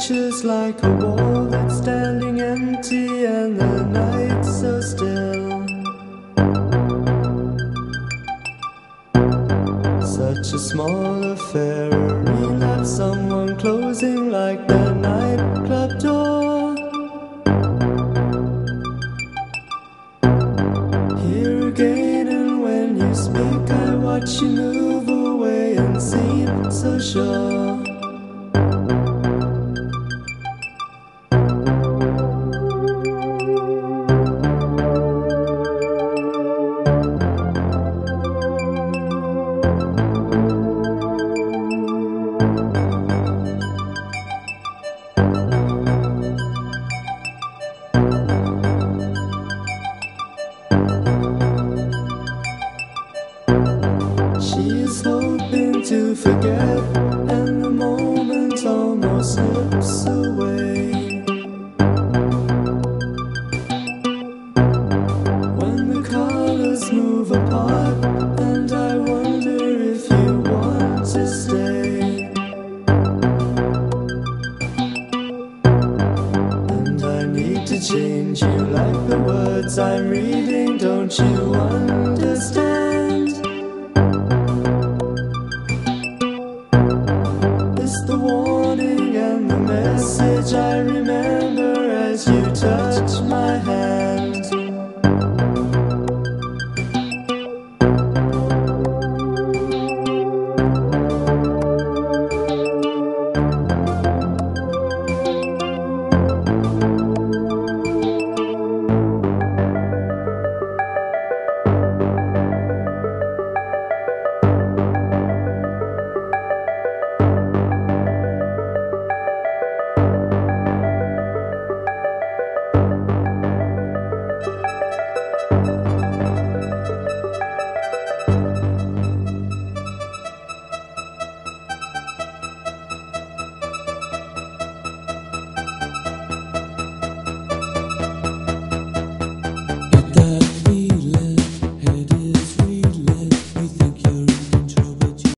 picture's like a wall that's standing empty and the night's so still. Such a small affair, a relapse, someone closing like the nightclub door. Here again, and when you speak, I watch you move away and seem so sure. She's hoping to forget, and the moment almost slips away. When the colors move apart, and I wonder if you want to stay. And I need to change you like the words I'm reading, don't you understand?